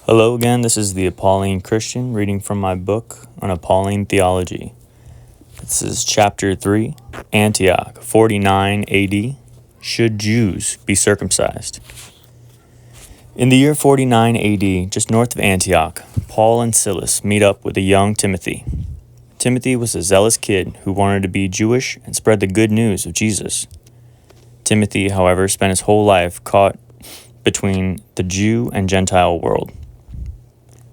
Hello again, this is the Apauline Christian reading from my book on Apauline Theology. This is chapter 3, Antioch, 49 AD. Should Jews be circumcised? In the year 49 AD, just north of Antioch, Paul and Silas meet up with a young Timothy. Timothy was a zealous kid who wanted to be Jewish and spread the good news of Jesus. Timothy, however, spent his whole life caught between the Jew and Gentile world.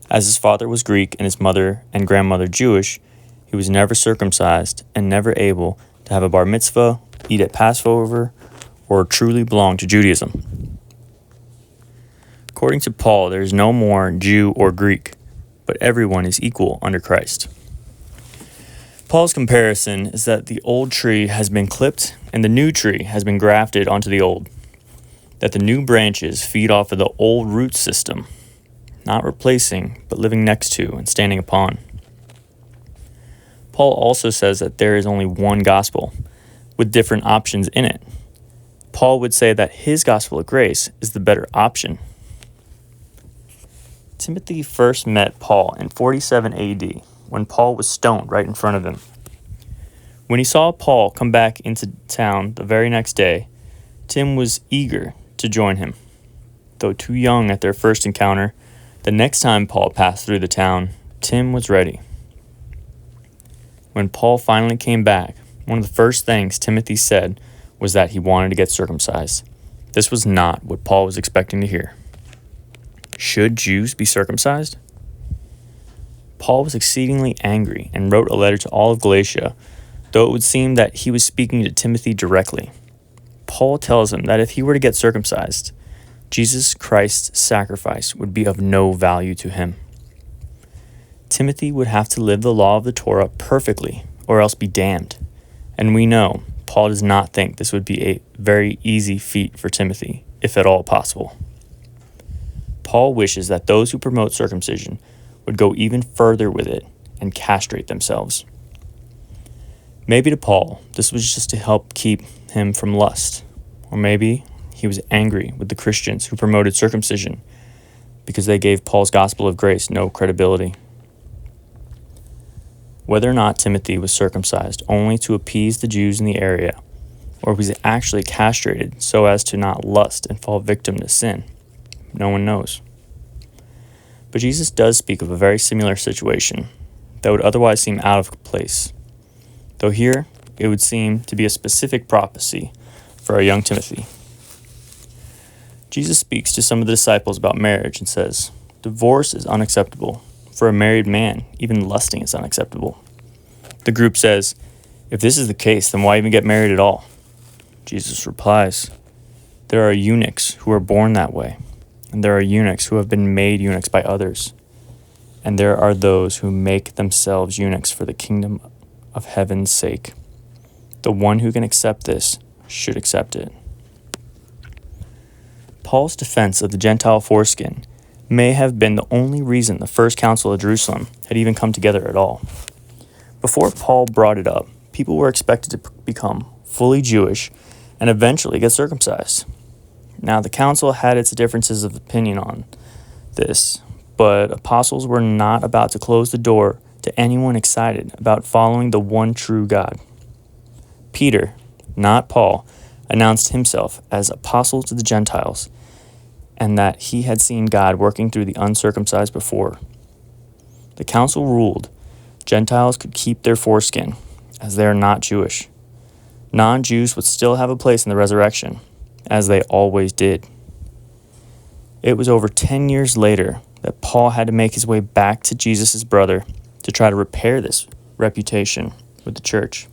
As his father was Greek and his mother and grandmother Jewish, he was never circumcised and never able to have a bar mitzvah, eat at Passover, or truly belong to Judaism. According to Paul, there is no more Jew or Greek, but everyone is equal under Christ. Paul's comparison is that the old tree has been clipped and the new tree has been grafted onto the old, that the new branches feed off of the old root system, not replacing, but living next to and standing upon. Paul also says that there is only one gospel, with different options in it. Paul would say that his gospel of grace is the better option. Timothy first met Paul in 47 AD, when Paul was stoned right in front of him. When he saw Paul come back into town the very next day, Tim was eager to join him. Though too young at their first encounter, the next time Paul passed through the town, Tim was ready. When Paul finally came back, one of the first things Timothy said was that he wanted to get circumcised. This was not what Paul was expecting to hear. Should Jews be circumcised? Paul was exceedingly angry and wrote a letter to all of Galatia, though it would seem that he was speaking to Timothy directly. Paul tells him that if he were to get circumcised, Jesus Christ's sacrifice would be of no value to him. Timothy would have to live the law of the Torah perfectly, or else be damned. And we know Paul does not think this would be a very easy feat for Timothy, if at all possible. Paul wishes that those who promote circumcision would go even further with it and castrate themselves. Maybe to Paul, this was just to help keep him from lust, or maybe he was angry with the Christians who promoted circumcision because they gave Paul's gospel of grace no credibility. Whether or not Timothy was circumcised only to appease the Jews in the area, or was actually castrated so as to not lust and fall victim to sin, no one knows. But Jesus does speak of a very similar situation that would otherwise seem out of place, though here it would seem to be a specific prophecy for a young Timothy. Jesus speaks to some of the disciples about marriage and says, "Divorce is unacceptable. For a married man, even lusting is unacceptable." The group says, "If this is the case, then why even get married at all?" Jesus replies, "There are eunuchs who are born that way, and there are eunuchs who have been made eunuchs by others, and there are those who make themselves eunuchs for the kingdom of heaven's sake. The one who can accept this should accept it." Paul's defense of the Gentile foreskin may have been the only reason the First Council of Jerusalem had even come together at all. Before Paul brought it up, people were expected to become fully Jewish and eventually get circumcised. Now, the council had its differences of opinion on this, but apostles were not about to close the door to anyone excited about following the one true God. Peter, not Paul, announced himself as apostle to the Gentiles, and that he had seen God working through the uncircumcised before. The council ruled Gentiles could keep their foreskin, as they are not Jewish. Non-Jews would still have a place in the resurrection, as they always did. It was over 10 years later that Paul had to make his way back to Jesus' brother to try to repair this reputation with the church.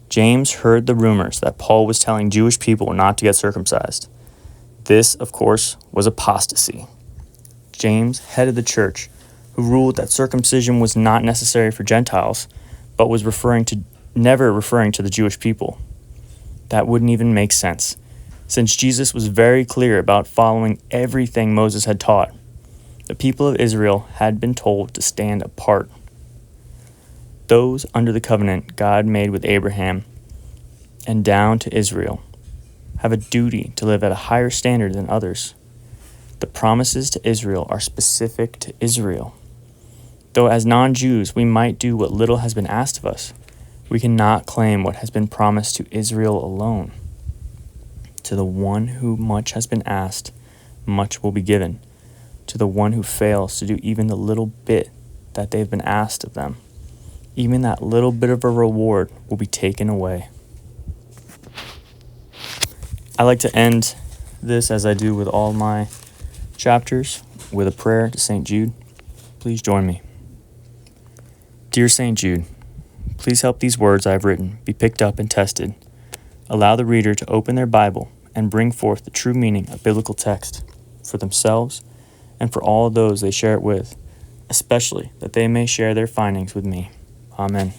James heard the rumors that Paul was telling Jewish people not to get circumcised. This, of course, was apostasy. James headed the church, who ruled that circumcision was not necessary for Gentiles, but was never referring to the Jewish people. That wouldn't even make sense, since Jesus was very clear about following everything Moses had taught. The people of Israel had been told to stand apart. Those under the covenant God made with Abraham and down to Israel have a duty to live at a higher standard than others. The promises to Israel are specific to Israel. Though as non-Jews we might do what little has been asked of us, we cannot claim what has been promised to Israel alone. To the one who much has been asked, much will be given. To the one who fails to do even the little bit that they've been asked of them, even that little bit of a reward will be taken away. I like to end this, as I do with all my chapters, with a prayer to St. Jude. Please join me. Dear St. Jude, please help these words I have written be picked up and tested. Allow the reader to open their Bible and bring forth the true meaning of biblical text for themselves and for all those they share it with, especially that they may share their findings with me. Amen.